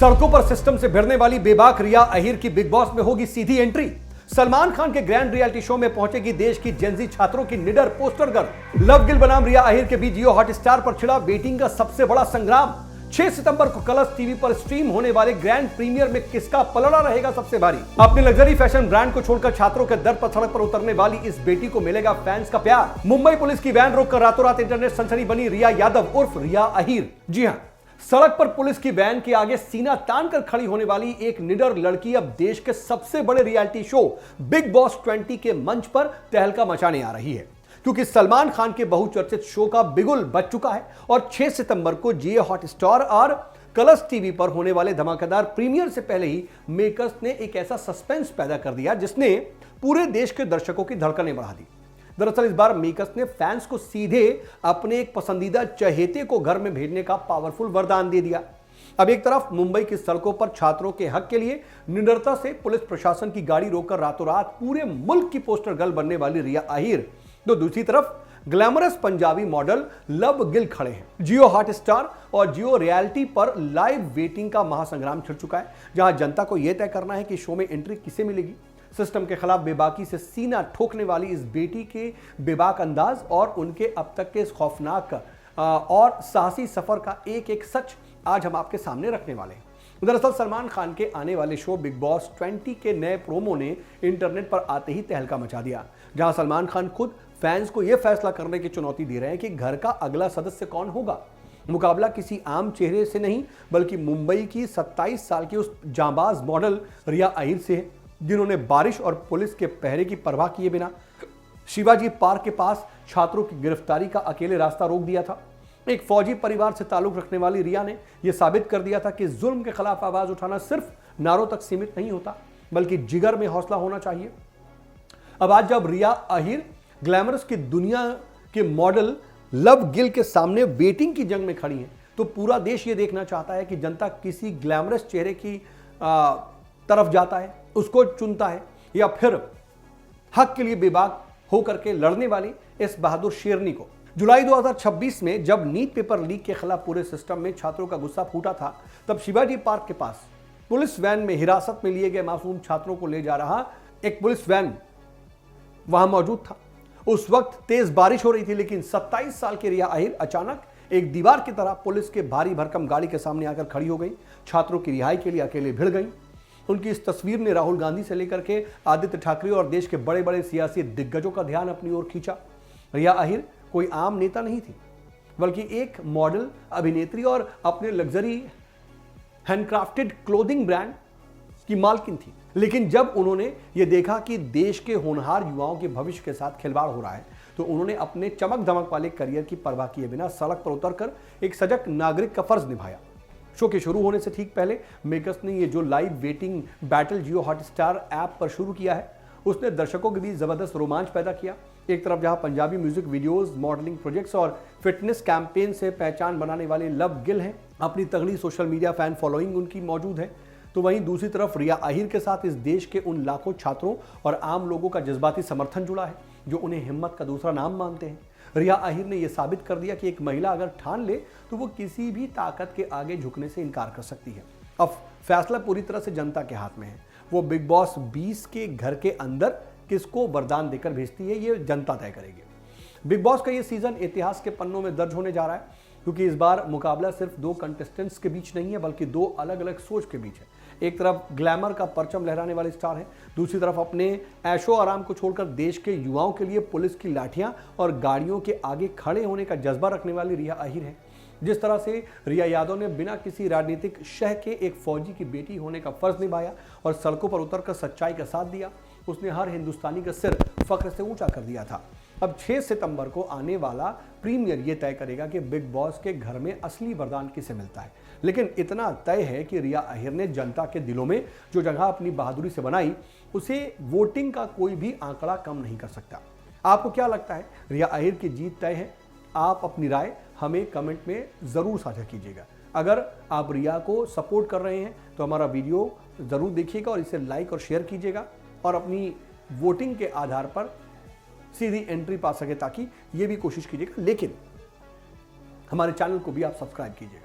सड़कों पर सिस्टम से भिड़ने वाली बेबाक रिया अहीर की बिग बॉस में होगी सीधी एंट्री। सलमान खान के ग्रैंड रियलिटी शो में पहुंचेगी देश की जेनजी छात्रों की निडर पोस्टर गर्ल। लव गिल बनाम रिया अहीर के बीच जियो हॉटस्टार पर छिड़ा बेटिंग का सबसे बड़ा संग्राम। 6 सितंबर को कलर्स टीवी पर स्ट्रीम होने वाले ग्रैंड प्रीमियर में किसका पलड़ा रहेगा सबसे भारी। अपने लग्जरी फैशन ब्रांड को छोड़कर छात्रों के दर पर सड़क पर उतरने वाली इस बेटी को मिलेगा फैंस का प्यार। मुंबई पुलिस की वैन रोककर रातों रात इंटरनेट सनसनी बनी रिया यादव उर्फ रिया अहीर। जी हां, सड़क पर पुलिस की वैन के आगे सीना तान कर खड़ी होने वाली एक निडर लड़की अब देश के सबसे बड़े रियलिटी शो बिग बॉस 20 के मंच पर तहलका मचाने आ रही है, क्योंकि सलमान खान के बहुचर्चित शो का बिगुल बज चुका है और 6 सितंबर को जियो हॉटस्टार और कलर्स टीवी पर होने वाले धमाकेदार प्रीमियर से पहले ही मेकर्स ने एक ऐसा सस्पेंस पैदा कर दिया जिसने पूरे देश के दर्शकों की धड़कनें बढ़ा दी। दरअसल इस बार मेकर्स ने फैंस को सीधे अपने एक पसंदीदा चहेते को घर में भेजने का पावरफुल वरदान दे दिया। अब एक तरफ मुंबई की सड़कों पर छात्रों के हक के लिए निडरता से पुलिस प्रशासन की गाड़ी रोककर रातों रात पूरे मुल्क की पोस्टर गर्ल बनने वाली रिया अहीर, तो दूसरी तरफ glamorous Punjabi model love Gill खड़े हैं। जियो हॉटस्टार और जियो रियलिटी पर लाइव वेटिंग का महासंग्राम छिड़ चुका है, जहां जनता को यह तय करना है कि शो में एंट्री किसे मिलेगी। सिस्टम के खिलाफ बेबाकी से सीना ठोकने वाली इस बेटी के बेबाक अंदाज और उनके अब तक के इस खौफनाक और साहसी सफर का एक एक सच आज हम आपके सामने रखने वाले हैं। दरअसल सलमान खान के आने वाले शो बिग बॉस 20 के नए प्रोमो ने इंटरनेट पर आते ही तहलका मचा दिया, जहां सलमान खान खुद फैंस को यह फैसला करने की चुनौती दे रहे हैं कि घर का अगला सदस्य कौन होगा। मुकाबला किसी आम चेहरे से नहीं बल्कि मुंबई की 27 साल की उस जांबाज मॉडल रिया अहीर से है, जिन्होंने बारिश और पुलिस के पहरे की परवाह किए बिना शिवाजी पार्क के पास छात्रों की गिरफ्तारी का अकेले रास्ता रोक दिया था। एक फौजी परिवार से ताल्लुक रखने वाली रिया ने यह साबित कर दिया था कि जुल्म के खिलाफ आवाज उठाना सिर्फ नारों तक सीमित नहीं होता, बल्कि जिगर में हौसला होना चाहिए। अब आज जब रिया अहीर ग्लैमरस की दुनिया के मॉडल लव गिल के सामने वेटिंग की जंग में खड़ी है, तो पूरा देश ये देखना चाहता है कि जनता किसी ग्लैमरस चेहरे की तरफ जाता है, उसको चुनता है, या फिर हक के लिए बेबाक होकर के लड़ने वाली इस बहादुर शेरनी को। जुलाई 2026 में जब नीट पेपर लीक के खिलाफ पूरे सिस्टम में छात्रों का गुस्सा फूटा था, तब शिवाजी पार्क के पास पुलिस वैन में हिरासत में लिए गए मासूम छात्रों को ले जा रहा एक पुलिस वैन वहां मौजूद था। उस वक्त तेज बारिश हो रही थी, लेकिन 27 साल की रिया अहीर अचानक एक दीवार की तरह पुलिस के भारी भरकम गाड़ी के सामने आकर खड़ी हो गई। छात्रों की रिहाई के लिए अकेले भिड़ गई। उनकी इस तस्वीर ने राहुल गांधी से लेकर के आदित्य ठाकरे और देश के बड़े बड़े सियासी दिग्गजों का ध्यान अपनी ओर खींचा। रिया अहीर कोई आम नेता नहीं थी, बल्कि एक मॉडल, अभिनेत्री और अपने लग्जरी हैंडक्राफ्टेड क्लोथिंग ब्रांड की मालकिन थी। लेकिन जब उन्होंने ये देखा कि देश के होनहार युवाओं के भविष्य के साथ खिलवाड़ हो रहा है, तो उन्होंने अपने चमक धमक वाले करियर की परवाह किए बिना सड़क पर उतरकर एक सजग नागरिक का फर्ज निभाया। शो के शुरू होने से ठीक पहले मेकर्स ने ये जो लाइव वेटिंग बैटल जियो हॉटस्टार ऐप पर शुरू किया है, उसने दर्शकों के बीच जबरदस्त रोमांच पैदा किया। एक तरफ जहां Punjabi music videos, modelling projects और फिटनेस कैंपेन से पहचान बनाने वाले लव गिल हैं, अपनी तगड़ी सोशल मीडिया फैन फॉलोइंग उनकी मौजूद है, तो वहीं दूसरी तरफ रिया अहीर के साथ इस देश के उन लाखों छात्रों और आम लोगों का जज्बाती समर्थन जुड़ा है जो उन्हें हिम्मत का दूसरा नाम मानते हैं। रिया अहीर ने यह साबित कर दिया कि एक महिला अगर ठान ले तो वो किसी भी ताकत के आगे झुकने से इनकार कर सकती है। अब फैसला पूरी तरह से जनता के हाथ में है। वो बिग बॉस 20 के घर के अंदर किसको वरदान देकर भेजती है, ये जनता तय करेगी। बिग बॉस का ये सीजन इतिहास के पन्नों में दर्ज होने जा रहा है, क्योंकि इस बार मुकाबला सिर्फ 2 कंटेस्टेंट्स के बीच नहीं है, बल्कि 2 अलग अलग सोच के बीच है। एक तरफ ग्लैमर का परचम लहराने वाले स्टार हैं, दूसरी तरफ अपने ऐशो आराम को छोड़कर देश के युवाओं के लिए पुलिस की लाठियां और गाड़ियों के आगे खड़े होने का जज्बा रखने वाली रिया अहीर है। जिस तरह से रिया यादव ने बिना किसी राजनीतिक शह के एक फौजी की बेटी होने का फर्ज निभाया और सड़कों पर उतरकर सच्चाई का साथ दिया, उसने हर हिंदुस्तानी का सिर फख्र से ऊंचा कर दिया था। अब 6 सितंबर को आने वाला प्रीमियर यह तय करेगा कि बिग बॉस के घर में असली वरदान किसे मिलता है। लेकिन इतना तय है कि रिया अहीर ने जनता के दिलों में जो जगह अपनी बहादुरी से बनाई, उसे वोटिंग का कोई भी आंकड़ा कम नहीं कर सकता। आपको क्या लगता है, रिया अहीर की जीत तय है? आप अपनी राय हमें कमेंट में जरूर साझा कीजिएगा। अगर आप रिया को सपोर्ट कर रहे हैं तो हमारा वीडियो जरूर देखिएगा और इसे लाइक और शेयर कीजिएगा और अपनी वोटिंग के आधार पर सीधी एंट्री पा सके, ताकि ये भी कोशिश कीजिएगा। लेकिन हमारे चैनल को भी आप सब्सक्राइब कीजिएगा।